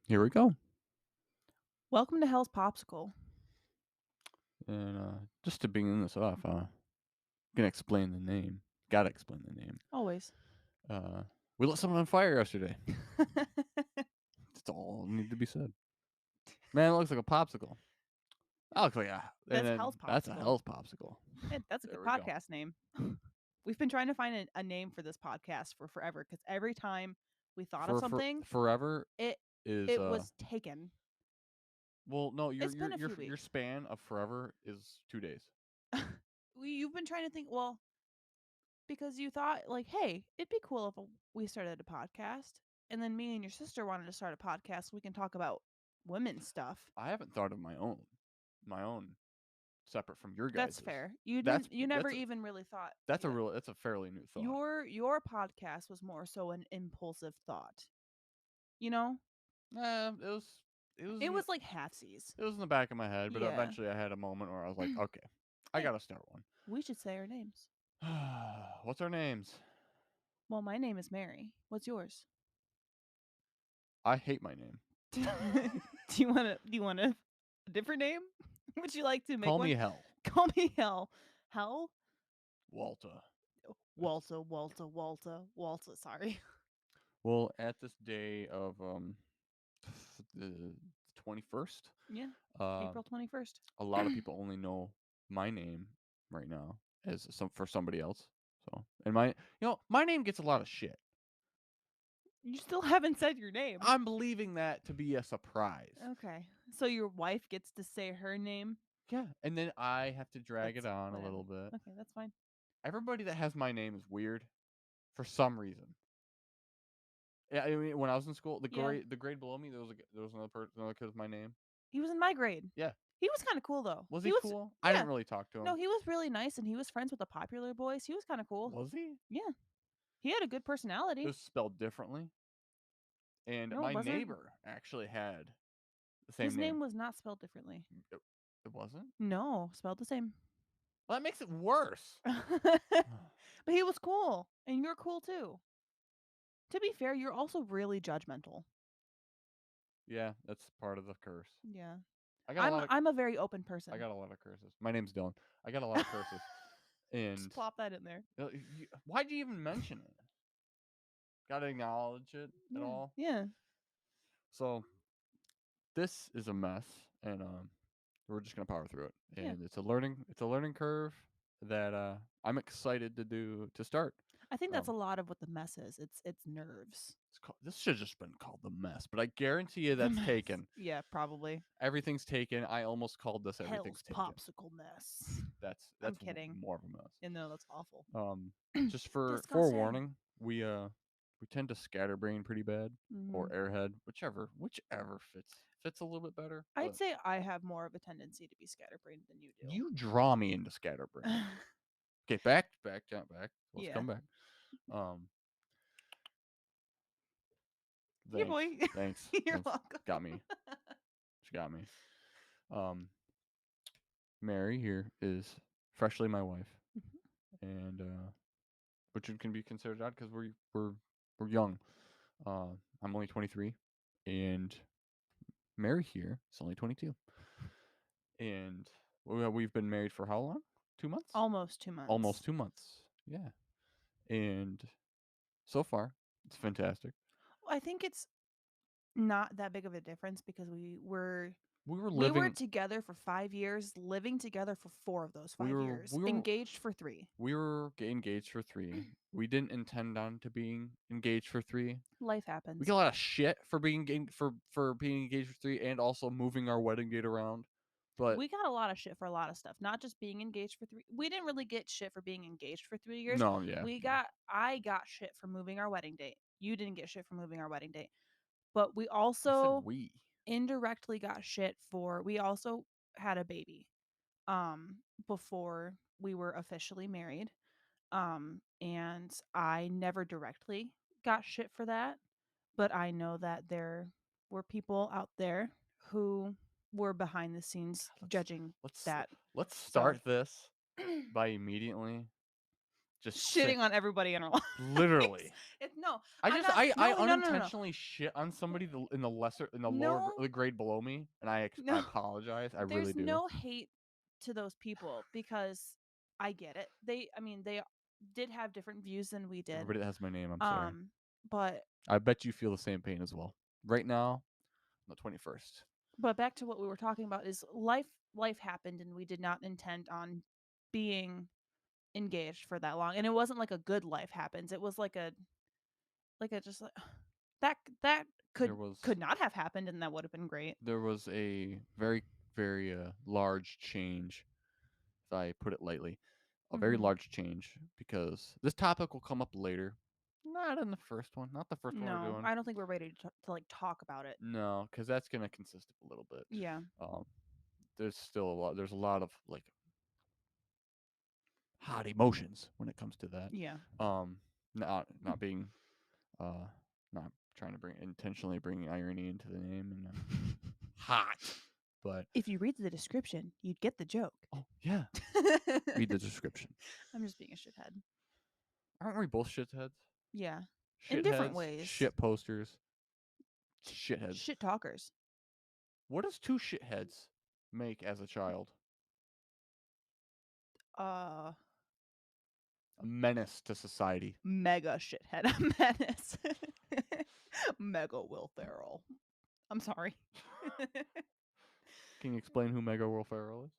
Here we go. Welcome to Hell's Popsicle. And just to begin this off, gonna explain the name. Gotta explain the name. Always. We lit someone on fire yesterday. That's all need to be said. Man, it looks like a popsicle. That looks like That's Hell's that's a Popsicle. Hell's popsicle. That's a There good we go. podcast name. We've been trying to find a name for this podcast for forever because every time we thought of something, Forever it is it was taken. well, no, It's been a few your weeks. span of forever is 2 days. You've been trying to think, well, because you thought, like, hey, it'd be cool if we started a podcast. And then me and your sister wanted to start a podcast so we can talk about women's stuff. I haven't thought of my own separate from your That's guys's. fair. You That's didn't. You never that's a, even really thought. that's Yeah. a fairly new thought. Your podcast was more so an impulsive thought. You know? It was It was like halfsies. it was in the back of my head, but Yeah. eventually I had a moment where I was like, okay, I Hey, gotta start one. we should say our names. What's our names? Well, my name is Mary. What's yours? I hate my name. Do you want a different name? Would you like to make Call one? me Hell. Call me Hell. Hell? Walter. Walta. Sorry. Well, at this day of the 21st, Yeah. uh, April 21st. a lot of people only know my name right now as for somebody else. So, and my name gets a lot of shit. You still haven't said your name. I'm leaving that to be a surprise. Okay. So your wife gets to say her name? Yeah, and then I have to drag That's it on a whatever. little bit. Okay, that's fine. Everybody that has my name is weird for some reason. Yeah, I mean, when I was in school, Yeah. the grade below me, there was another kid with my name. He was in my grade. Yeah, He was kind of cool though. was he was cool? I yeah. didn't really talk to him. No, he was really nice and he was friends with the popular boys. He was kind of cool. Was he? Yeah. He had a good It personality. was spelled differently, and No, it my wasn't. neighbor actually had the same His name. name was not spelled differently. It wasn't. No, spelled the same. Well, that makes it worse. But he was cool and you're cool too. To be fair, you're also really judgmental. Yeah, that's part of the curse. Yeah. I got a lot of I'm a very open person. I got a lot of curses. My name's Dylan. I got a lot of curses. And Just plop that in there. why'd you even mention it? Got to acknowledge it at all. Yeah. So this is a mess, and we're just gonna power through it. Yeah. And it's a learning curve that I'm excited to start. I think that's a lot of what the mess is. It's nerves. This should have just been called the mess, but I guarantee you The that's mess. taken. Yeah, probably. Everything's taken. I almost called this everything's Hell's taken. popsicle mess. That's I'm kidding. more of a mess. Yeah, no, that's awful. Just for Disgusting. forewarning, we tend to scatterbrain pretty bad, or Mhm. airhead, whichever fits a little bit better. I'd but say I have more of a tendency to be scatterbrained than you do. You draw me into scatterbrain. Okay, back. Let's Yeah. come back. Here, boy. Thanks. You're Thanks. welcome. Got me. She got me. Mary here is freshly my wife, and which can be considered odd because we're young. I'm only 23, and Mary here is only 22, and we've been married for how long? 2 months? Almost 2 months. Almost 2 months. Yeah, and so far it's fantastic. I think it's not that big of a difference because we were together for 5 years, living together for 4 of those 5 years, engaged for 3. We were engaged for 3. We didn't intend on to being engaged for 3. Life happens. We get a lot of shit for being for being engaged for 3 and also moving our wedding date around. But we got a lot of shit for a lot of stuff, not just being engaged for 3. We didn't really get shit for being engaged for 3 years. No, yeah. I got shit for moving our wedding date. You didn't get shit for moving our wedding date. But we also indirectly got shit for we also had a baby before we were officially married. And I never directly got shit for that, but I know that there were people out there who were behind the scenes judging that. Let's start this by immediately just say shitting on everybody in our lives. literally. No, I I'm just not. I No, no, no, no, unintentionally shit on somebody in the lesser in the lower no, the grade below me, and I no. apologize. I really There's do. no hate to those people because I get it. I mean, they did have different views than we did. Everybody that has my name, I'm sorry. Um, but I bet you feel the same pain as well. Right now, on the 21st. back to what we were talking about is life happened and we did not intend on being engaged for that long. And it wasn't like a good life happens. It was like a just like that There could was not have happened and that would have been great. there was a very very large change, if I put it lightly. A very Mhm. large change because this topic will come up later. Not in the first one. Not the first one we're No, doing. I don't think we're ready to like talk about it. No, because that's gonna consist of a little bit. Yeah. Um, there's still a lot. There's a lot of like hot emotions when it comes to that. Yeah. Um, not being uh not trying to bring intentionally bring irony into the name and hot, but If you read the description, you'd get the joke. oh yeah, read the description. I'm just being a shithead. Aren't we both shitheads? Yeah. In different Shitheads, ways. shit posters, shitheads. Shit talkers. What does two shitheads make as a child? Uh A menace to society. Mega shithead. A menace. Mega Will Ferrell. I'm sorry. Can you explain who Mega Will Ferrell is?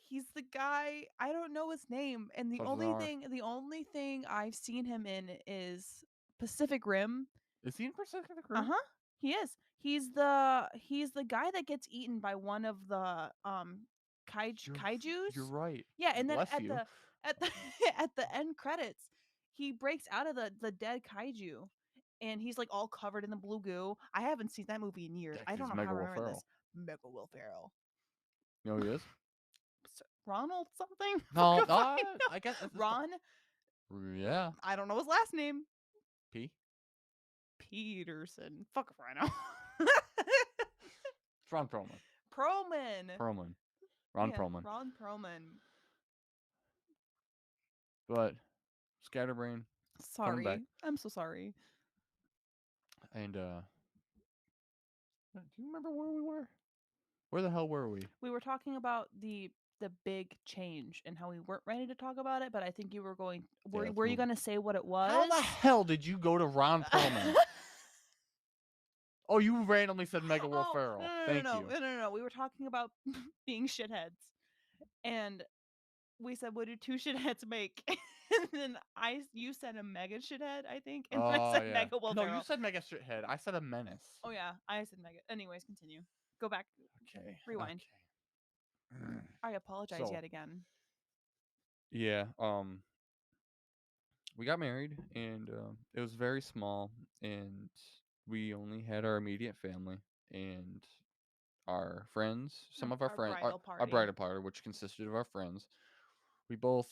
He's the guy, I don't know his name, and the Starts with an only R. thing the only thing I've seen him in is Pacific Rim. Is he in Pacific Rim? Uh-huh. He is. He's the guy that gets eaten by one of the You're kaijus. right. Yeah, and then Bless you. at the at the end credits, he breaks out of the dead kaiju and he's like all covered in the blue goo. I haven't seen that movie in years. Yeah, I 'cause don't he's know how Mega I Will remember this. Ferrell. Mega Will Ferrell. You know who he is? Ronald something? No, Fuck if I know. I guess it's Ron? yeah. I don't know his last name. P. Peterson. Fuck if I know. It's Ron Perlman. Perlman. Perlman. Ron Yeah, Perlman. Ron Perlman. But Scatterbrain coming back, Sorry. I'm so sorry. and do you remember where we were? Where the hell were we? We were talking about the big change and how we weren't ready to talk about it, but I think you were going Yeah, let's were you move. going to say what it How was? the hell did you go to Ron Perlman? Oh, you randomly said Mega Will Oh, Ferrell. Thank you. no. We were talking about being shitheads. And we said, what do two shitheads make? And then you said a mega shithead, I think. And I Oh said yeah. Mega Will No, you Ferrell. said Mega Shithead. I said a menace. Oh yeah, I said mega. Anyways, continue. Go back. Okay. Rewind. Okay. I apologize So yet again. yeah, we got married, and it was very small, and we only had our immediate family and our friends, some of our Our friends, bridal our party. bridal party, which consisted of our friends. We both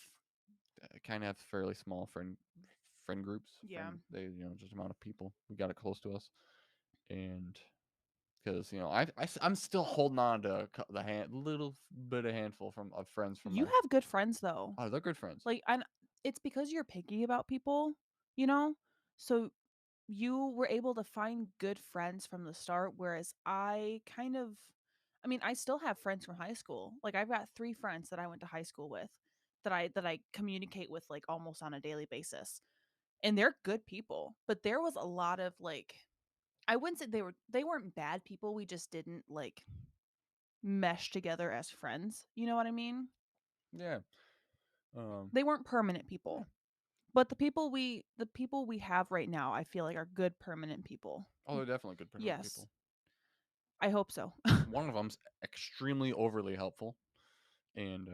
kind of have fairly small friend groups. Yeah. They just amount of people. We got it close to us, and because I'm still holding on to the little bit of handful of friends from You my. have good friends though. Oh, they're good friends. Like, and it's because you're picky about people, you know? So you were able to find good friends from the start, whereas I mean, I still have friends from high school. Like I've got 3 friends that I went to high school with that I communicate with like almost on a daily basis. And they're good people. But there was a lot of like I wouldn't say they weren't bad people. We just didn't like mesh together as friends. You know what I mean? Yeah. Um. They weren't permanent Yeah. people. But the people we have right now, I feel like are good permanent people. Oh, they're definitely good permanent Yes. people. I hope so. One of them's extremely overly helpful, and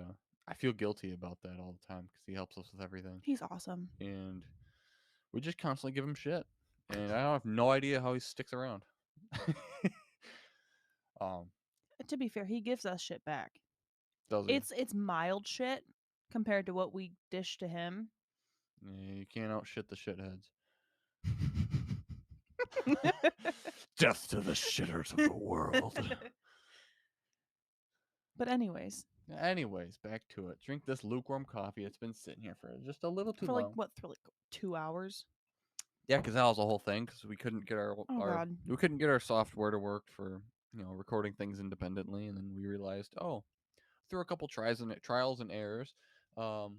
I feel guilty about that all the time because he helps us with everything, He's awesome. and we just constantly give him shit, and I have no idea how he sticks around. um, To be fair, he gives us shit back. does he? It's mild shit compared to what we dish to him. Yeah, you can't outshit the shitheads. Death to the shitters of the world. But anyways, Anyways, back to it. Drink this lukewarm coffee. It's been sitting here for just a little too For like long. what? For like 2 hours? Yeah, because that was the whole thing. Because we couldn't get Oh God. our software to work for recording things independently, and then we realized, oh, through a couple trials and errors, um,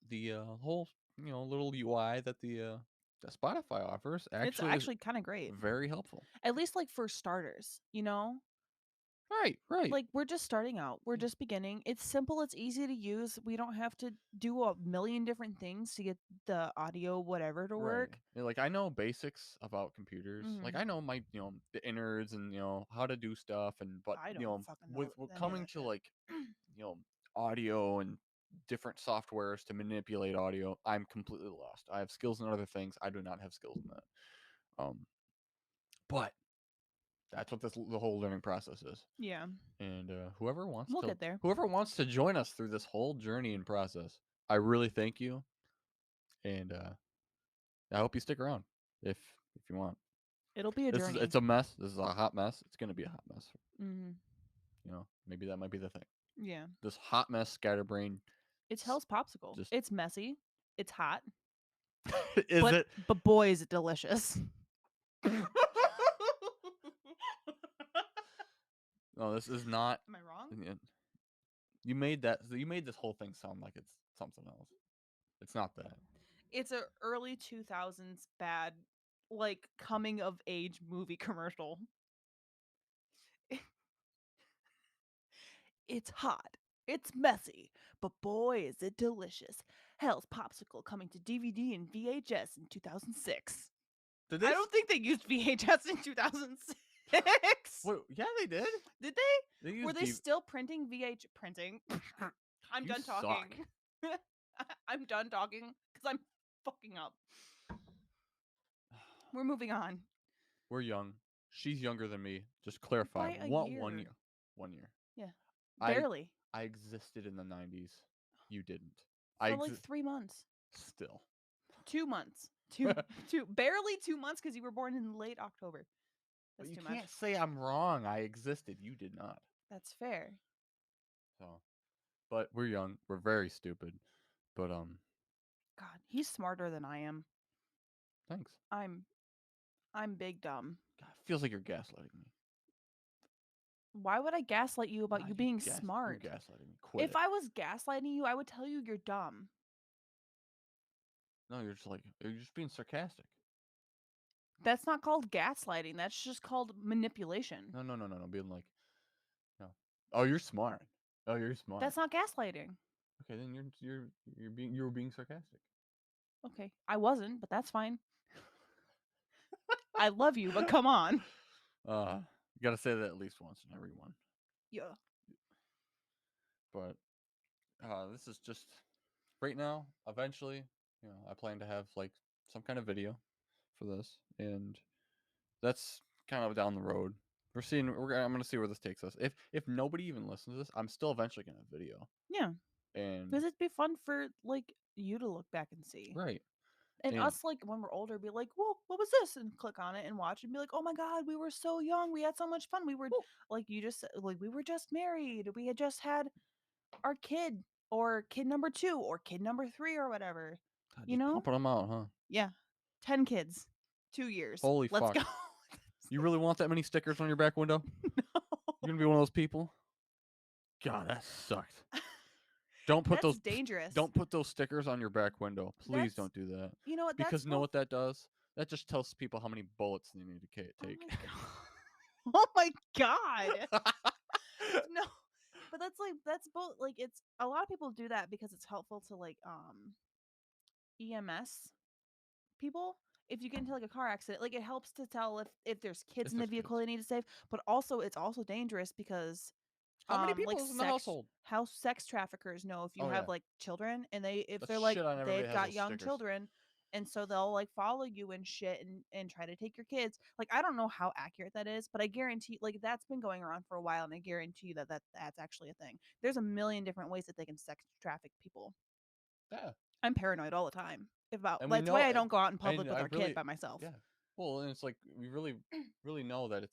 the whole little UI that Spotify offers It's actually is actually kind of great. very helpful. At least like for starters, you know? Right, right. Like we're just starting out. We're Yeah. just beginning. It's simple, it's easy to use. We don't have to do a million different things to get the audio whatever to Right. work. Yeah, like I know basics about computers. Like Mhm. I know my, the innards and how to do stuff and but, I don't fucking know with any of coming that to shit. like, you know, audio and different softwares to manipulate audio, I'm completely lost. I have skills in other things. I do not have skills in that. But that's what the whole learning process is. Yeah. And We'll get there. whoever wants to join us through this whole journey and process, I really thank you. And I hope you stick around if you want. It'll be a journey. It's a mess. This is a hot mess. It's gonna be a hot mess. Mhm. Maybe that might be the thing. Yeah. This hot mess scatterbrain. It's Hell's popsicle. Just It's messy. It's hot. is But it? but boy is it delicious. No, this is not. Am I wrong? You made that. You made this whole thing sound like it's something else. It's not that. It's a early 2000s bad like coming of age movie commercial. It's hot. It's messy, but boy is it delicious. Hell's popsicle coming to DVD and VHS in 2006. Did I they? don't think they used VHS in 2006. Wait, yeah, they did. Did they? They Were used they D. still printing VH printing? I'm You done suck. talking. I'm done talking because I'm fucking up. We're moving on. We're young. She's younger than me. Just clarify. By a What one year. year? 1 year. Yeah. I Barely. I existed in the 90s. You didn't. I For like exist 3 months. still. 2 months. Two, barely 2 months because you were born in late October. But That's you too much. can't say I'm wrong. I existed. You did not. That's fair. So, but we're young. We're very stupid. But God, he's smarter than I am. thanks. I'm I'm big dumb. God, feels like you're gaslighting me. Why would I gaslight you about you being You're smart? gaslighting me. Quit If it. I was gaslighting you, I would tell you you're dumb. No, you're just being sarcastic. That's not called gaslighting. That's just called manipulation. No, no, no, no, no. Being like, no. Oh, you're smart. Oh, you're smart. That's not gaslighting. Okay, then you were being sarcastic. Okay, I wasn't, but that's fine. I love you, but come on. You gotta say that at least once in every one. Yeah. But this is just right now. Eventually, I plan to have like some kind of video for this, and that's kind of down the road. I'm gonna see where this takes us. If nobody even listens to this, I'm still eventually gonna have video. Yeah. And Because it'd be fun for like you to look back and see. right, And and us, like when we're older, be like, "Whoa, what was this?" And click on it and watch and be like, "Oh my god, we were so young. We had so much fun. We were well, like you just said, like we were just married. We had just had our kid or kid number 2 or kid number 3 or whatever." God, You just know? pumping them out, huh? Yeah. 10 kids. 2 years. Holy Let's fuck! go. You really want that many stickers on your back window? No. You're gonna be one of those people? God, that sucked. Don't put That's those dangerous. don't put those stickers on your back window. Please That's don't do that. you know what? That's Because know both. what that does? That just tells people how many bullets they need to Oh take. my god. Oh my god. No. But that's both like it's a lot of people do that because it's helpful to like EMS people. If you get into like a car accident, like it helps to tell if there's kids If in the there's vehicle kids. they need to save, but also it's also dangerous because How many like people is in the household? sex traffickers know if you Oh have yeah. like children and if Let's they're like shit on everybody they've that has got those young stickers. children and so they'll like follow you and shit and try to take your kids. Like I don't know how accurate that is, but I guarantee like that's been going around for a while and I guarantee you that's actually a thing. There's a million different ways that they can sex traffic people. Yeah. I'm paranoid all the time about And we that's why know I don't go out in public and with I our kid really by myself. yeah. Well, and it's like we really know that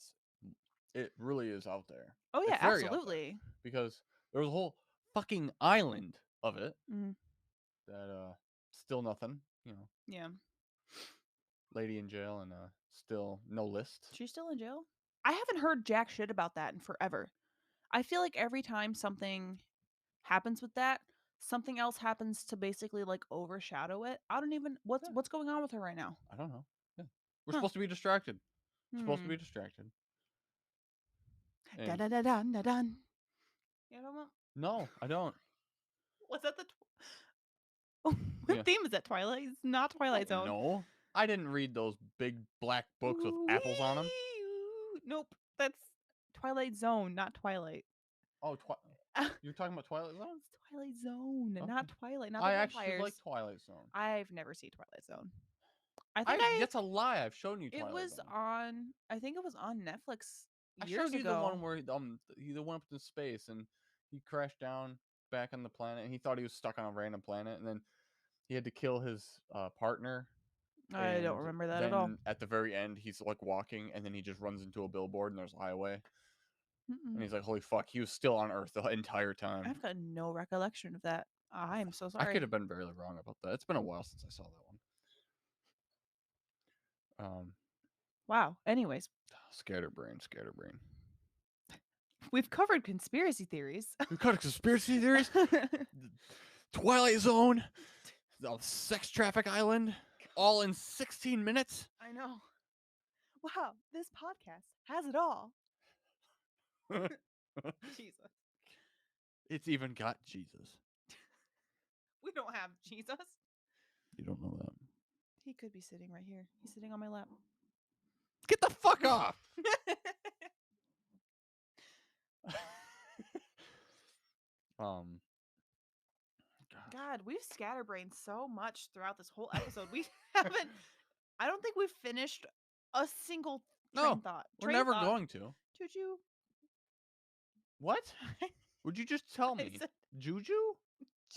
it really is out there. Oh yeah, It's very out there absolutely. because There was a whole fucking island of it Mhm. that still nothing. Yeah. Lady in jail and still no list. She's still in jail? I haven't heard jack shit about that in forever. I feel like every time something happens with that, something else happens to basically like overshadow it. I don't even Yeah, what's going on with her right now? I don't know. Yeah, we're Huh. supposed to be distracted. We're supposed to Hmm. be distracted. Da And da da da da dun. You know no, I don't. was that the what Yeah, theme is that? Twilight? It's not I Twilight don't Zone. know. I didn't read those big black books with Ooh, apples on them. nope, that's Twilight Zone, not Twilight. Oh, you're talking about Twilight Zone? It's Twilight Zone, Okay. not Twilight, not the I actually like vampires. Twilight Zone. I've never seen Twilight Zone. I think I I That's a lie. I've shown you it Twilight was Zone. on I think it was on Netflix I years showed you the ago. one where he went up into space and he crashed down back on the planet and he thought he was stuck on a random planet and then he had to kill his partner I don't and remember that at all. then at the very end he's like walking and then he just runs into a billboard and there's a highway and Mm-mm. he's like holy fuck he was still on Earth the entire time. I've got no recollection of that. I am so I could sorry. have been very wrong about that. It's been a while since I saw that one. Um, Wow. Anyways, scatterbrain. we've covered conspiracy theories. We cut conspiracy theories, Twilight Zone, the sex traffic island, all in 16 minutes. I know. Wow, this podcast has it all. Jesus. It's even got Jesus. We don't have Jesus. You don't know that. He could be sitting right here. He's sitting on my lap. Get the fuck off. um, God. God, we've scatterbrained so much throughout this whole episode. We haven't. I don't think we've finished a single train No, thought. we're Train never thought. going to. Choo-choo. What? Would you just tell I me? said Juju?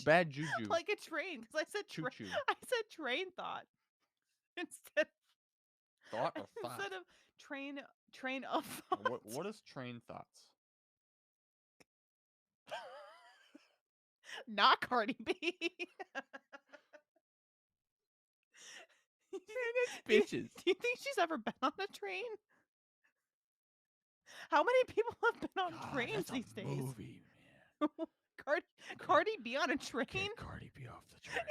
Bad juju. like a train because I said Choo choo. I said train thought instead Thought or thought? instead of train of thought. What is train thoughts? Not Cardi B. Bitches. Do you think she's ever been on a train? How many people have been on God, trains that's a these days? movie, man. Cardi B on a train? Get Cardi B off the train.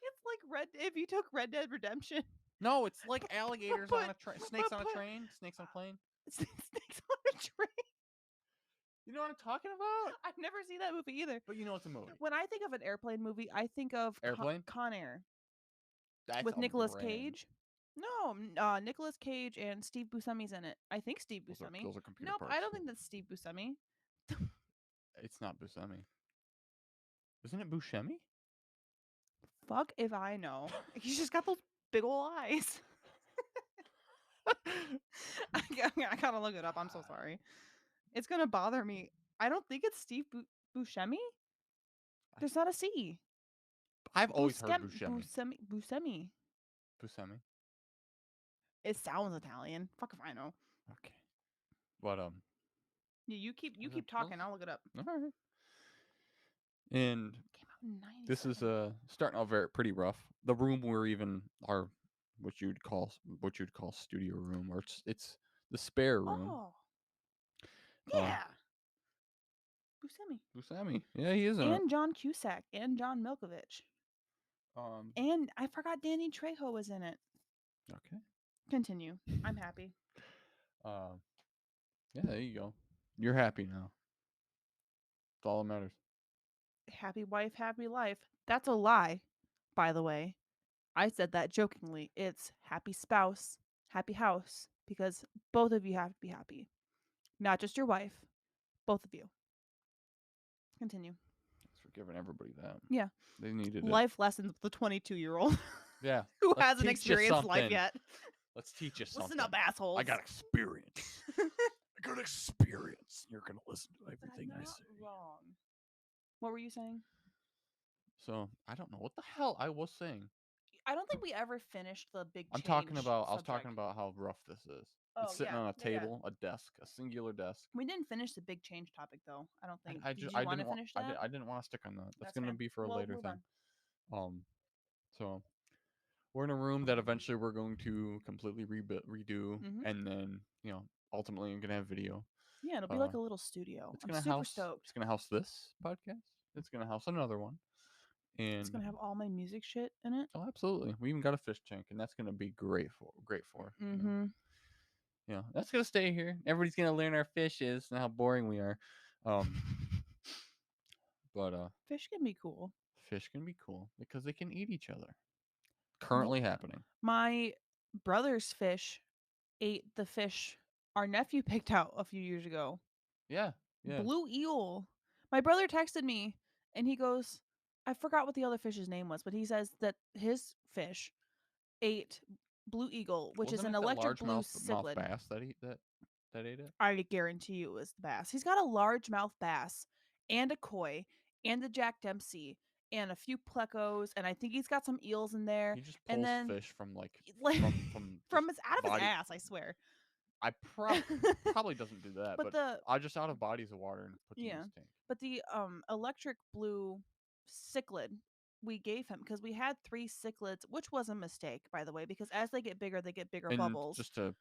It's like Red. If you took Red Dead Redemption, No, it's like alligators on a train, snakes on a but- train, snakes on a plane. snakes on a train. You know what I'm talking about? I've never seen that movie either. But you know it's a movie. When I think of an airplane movie, I think of Airplane? Con Air That's with a Nicolas brand. Cage. No, Nicolas Cage and Steve Buscemi's in it. I think Steve Buscemi. Those are computer Nope, parts. I don't think that's Steve Buscemi. It's not Buscemi. Isn't it Buscemi? Fuck if I know. He's just got those big ol' eyes. I gotta look it up. I'm so sorry. It's gonna bother me. I don't think it's Steve Buscemi. There's not a C. I've always heard Buscemi. Buscemi. Buscemi. It sounds Italian. Fuck if I know. Okay. But Yeah, you keep talking. I'll look it up. all right. And Came out in 97. this is starting out pretty rough. The room we're even are what you'd call studio room, or it's the spare room. Oh. Yeah. Buscemi. Buscemi. Yeah, he is in it. And John Cusack and John Milkovich. And I forgot Danny Trejo was in it. Okay. Continue. I'm happy. Yeah, there you go. You're happy now. That's all that matters. Happy wife, happy life. That's a lie, by the way. I said that jokingly. It's happy spouse, happy house, because both of you have to be happy. Not just your wife, both of you. Continue. Thanks for giving everybody that. Yeah. They needed life lessons with a 22-year-old Yeah. who Let's hasn't teach you experienced life something. yet. Let's teach you something. Listen up, assholes. I got experience. I got experience. You're gonna listen to everything I say. Wrong. What were you saying? So I don't know what the hell I was saying. I don't think we ever finished the big. I was talking subject. about how rough this is. Oh, It's sitting yeah. on a Yeah, yeah. table, a desk, a singular desk. We didn't finish the big change topic, though, I don't think. I Did just you wanna finish that? I didn't want to stick on that. That's That's gonna fair. be for a We'll later move thing. on. Um, so we're in a room that eventually we're going to completely redo, Mhm. and then ultimately I'm gonna have video. Yeah, it'll be Uh, like a little studio. it's I'm gonna super house it's stoked. gonna house this podcast. It's gonna house another one, It's and gonna have all my music shit in it. oh, absolutely, we even got a fish tank, and that's gonna be great for Mhm. that's gonna stay here. Everybody's gonna learn our fishes and how boring we are. Um, but Fish can be cool. fish can be cool because they can eat each other. Well, Currently happening. my brother's fish ate the fish our nephew picked out a few years ago. Yeah, yeah. Blue eel. My brother texted me and he goes, I forgot what the other fish's name was, but he says that his fish ate blue eagle, which is Wasn't an it the electric blue mouth cichlid. bass that ate it? I guarantee you it was the bass. He's got a largemouth bass and a koi and a Jack Dempsey and a few plecos, and I think he's got some eels in there. He just And pulls then fish from like from just from his out of his body. ass, I swear. I probably doesn't do that, But but the I just out of bodies of water and puts in yeah, his tank. but the electric blue cichlid we gave him because we had three cichlids, which was a mistake, by the way, because as they get bigger And bubbles. just to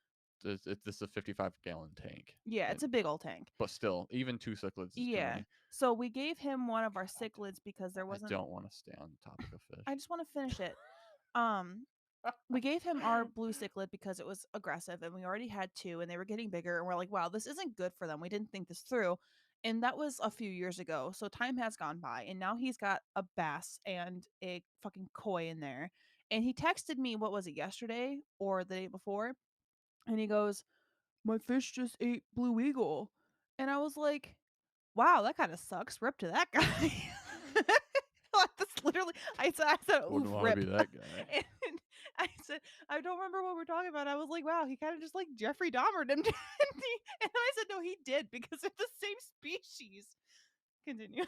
this is a 55-gallon tank, Yeah, and it's a big old tank. but still, even two cichlids is too Yeah. many. So we gave him one of our God, cichlids because there I wasn't. don't want to stay on the topic of I fish. just want to finish it. Um, we gave him our blue cichlid because it was aggressive and we already had two and they were getting bigger and we're like, wow, this isn't good for them. We didn't think this through. And that was a few years ago. So time has gone by and now he's got a bass and a fucking koi in there. And he texted me, what was it, yesterday or the day before? And he goes, my fish just ate blue eagle. And I was like, wow, that kind of sucks. Rip to that guy. That's literally I said, oof, Wouldn't want to be rip. that guy. And I said, I don't remember what we're talking about. I was like, wow, he kind of just like Jeffrey Dahmer him. And I said, no, he did because they're the same species. Continue.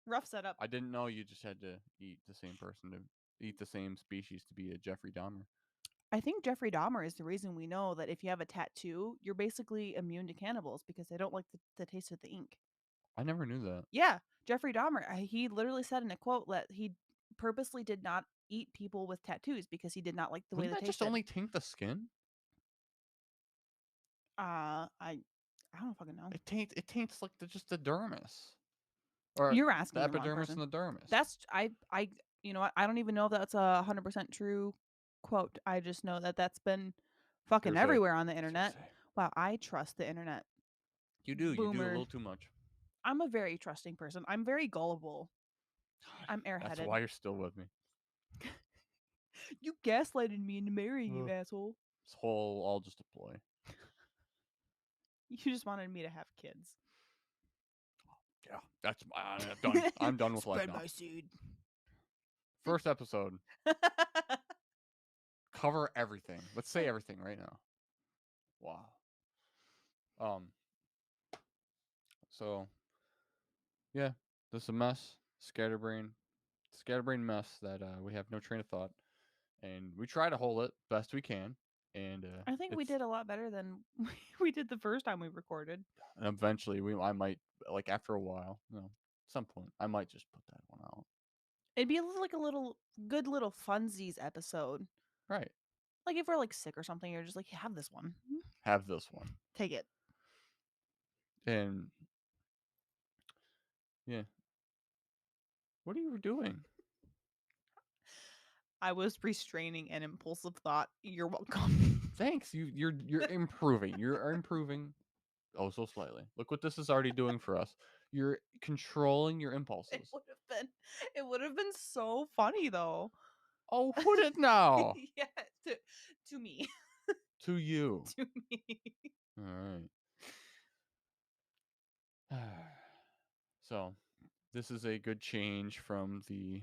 Rough setup. I didn't know you just had to eat the same person to eat the same species to be a Jeffrey Dahmer. I think Jeffrey Dahmer is the reason we know that if you have a tattoo, you're basically immune to cannibals because they don't like the taste of the ink. I never knew that. Yeah, Jeffrey Dahmer, he literally said in a quote that he purposely did not eat people with tattoos because he did not like the way Wouldn't they that just tasted. only taint the skin? I don't fucking know. It taints like just the dermis or You're the asking the wrong epidermis person. and the dermis. That's I you know what? I don't even know if that's a 100% true quote. I just know that that's been fucking Hearsay. everywhere on the It's internet. hearsay. Wow, I trust the internet. You do a Boomer. little too much. I'm a very trusting person. I'm very gullible. God, I'm that's airheaded. why you're still with me. You gaslighted me into marrying you, Ugh. asshole. This whole all just a ploy. You just wanted me to have kids. Yeah, that's done. I'm done with life Spread now. my seed. First episode, cover everything. Let's say everything right now. Wow. Um. So yeah, this is a mess. Scatterbrain mess that we have no train of thought, and we try to hold it best we can, and I think we it's did a lot better than we did the first time we recorded. and eventually I might like after a while, at some point I might just put that one out. It'd be like a little good little funsies episode. Right. Like if we're like sick or something, you're just like, have this one. Have this one. Take it. And yeah. What are you doing? I was restraining an impulsive thought. You're welcome. Thanks. You're improving. You're improving oh so slightly. Look what this is already doing for us. You're controlling your It impulses. would have been so funny though. Oh, would it now? Yeah, to me. To you. To me. All right. So, this is a good change from the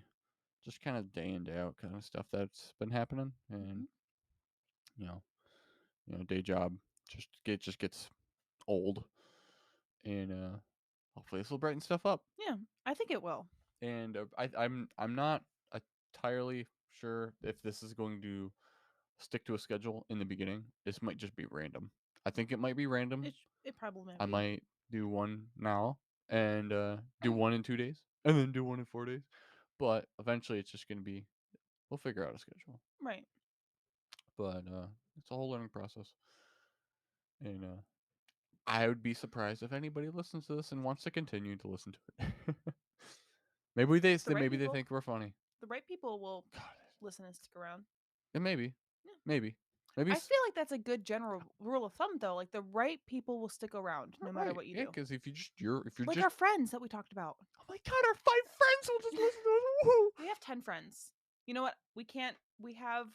just kind of day in day out kind of stuff that's been happening, and Mhm. you know, day job just gets old, and hopefully this will brighten stuff up. Yeah, I think it will. And I'm not entirely sure if this is going to stick to a schedule in the beginning. This might just be random. I think it might be random. It probably might I be. might do one now and do one in 2 days and then do one in 4 days. But eventually, it's just gonna be we'll figure out a schedule. Right. But it's a whole learning process, and I would be surprised if anybody listens to this and wants to continue to listen to it. Maybe they think we're funny. The right people will God, listen and stick around. and maybe, Yeah. maybe, maybe. I feel like that's a good general rule of thumb, though. Like the right people will stick around no matter Right, what you yeah, do. because if you're Like just our friends that we talked about. oh my god, our 5 friends will just listen to us. Woo! We have 10 friends. You know what? We can't. We have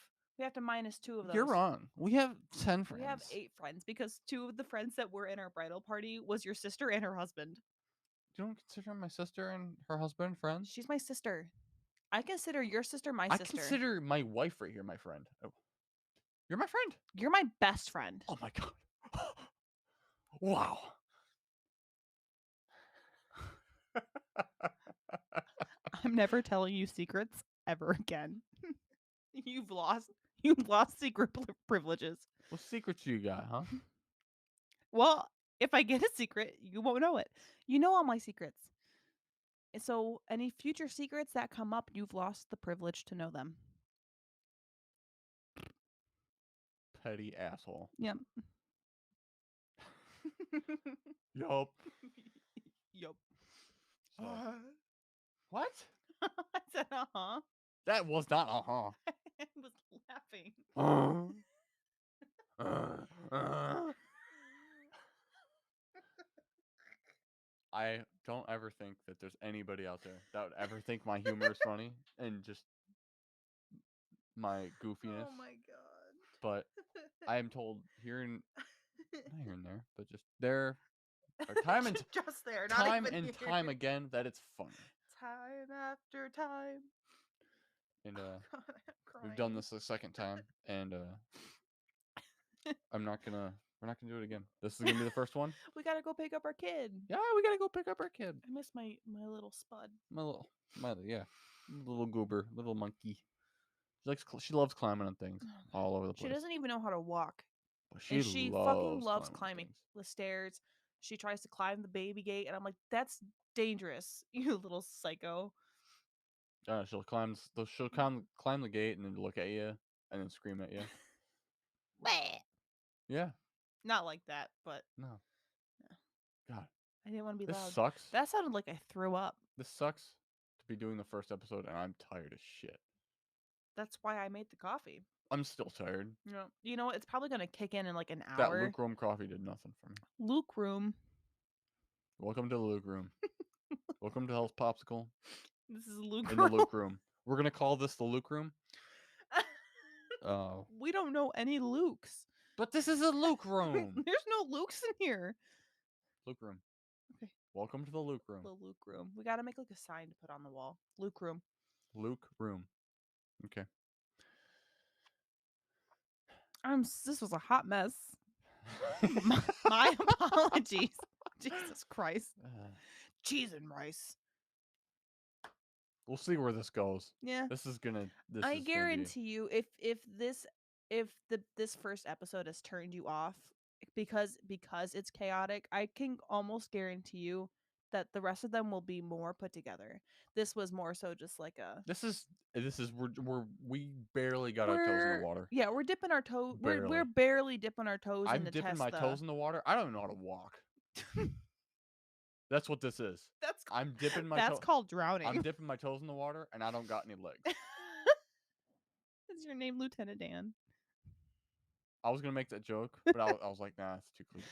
to minus 2 of You're those. wrong. We have 10 We have friends. 8 friends because 2 of the friends that were in our bridal party was your sister and her husband. You don't consider my sister and her husband friends? She's my sister. I consider your sister my I sister. consider my wife right here my friend. Oh, you're my friend. You're my best friend. Oh my god. Wow. I'm never telling you secrets ever again. You've lost secret privileges. What secrets you got, huh? Well, if I get a secret, you won't know it. You know all my secrets. So any future secrets that come up, you've lost the privilege to know them. Petty asshole. Yep. Yup. Yup. So, what? I said, uh-huh. That was not uh-huh. I was laughing. I don't ever think that there's anybody out there that would ever think my humor is funny and just my goofiness. Oh my god. But I am told here and not here and there, but just there or time and just there, not time even and here. time again that it's funny. Time after time. And God, I'm we've done crying. this the second time, and we're not gonna do it again. This is gonna be the first one. We gotta go pick up our kid. Yeah, we gotta go pick up our kid. I miss my little spud. My little goober, little monkey. She loves climbing on things all over the She place. doesn't even know how to walk. But And she fucking loves climbing on climbing things. the stairs. She tries to climb the baby gate, and I'm like, that's dangerous, you little psycho. She'll climb the gate and then look at you and then scream at you. Yeah. Not like that, but No. yeah. God. I didn't want to be This loud. sucks. That sounded like I threw up. This sucks to be doing the first episode, and I'm tired as shit. That's why I made the coffee. I'm still tired. You know what? It's probably gonna kick in like an That hour. lukewarm coffee did nothing for me. Lukewarm. Welcome to the Luke Room. Welcome to Hell's Popsicle This is in the lukewarm. Luke Room. We're gonna call this the Luke Room. Oh, We don't know any Lukes. but this is a Luke Room. There's no Lukes in here. Luke Room. Okay. Welcome to the Luke Room. The Luke room. We gotta make like a sign to put on the wall. Luke room. Luke Room. Okay. This was a hot mess. My apologies. Jesus Christ. Cheese and rice. We'll see where this goes. Yeah. I guarantee you, if this first episode has turned you off because it's chaotic, I can almost guarantee you that the rest of them will be more put together. This was more so just like a This is we barely got our toes in the water. Yeah, we're dipping our toe. We're Barely. barely dipping our toes in I'm to dipping test my the. toes in the water. I don't even know how to walk. That's what this is. I'm dipping my That's called drowning. I'm dipping my toes in the water, and I don't got any legs. Is your name Lieutenant Dan? I was gonna make that joke, but I was like, nah, it's too cliche.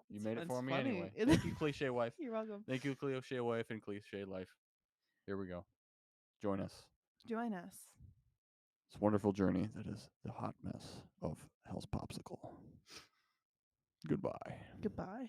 You made it for me anyway. Thank you, cliche wife. You're welcome. Thank you, cliche wife and cliche life. Here we go. Join us. Join us. This wonderful journey that is the hot mess of Hell's Popsicle. Goodbye. Goodbye.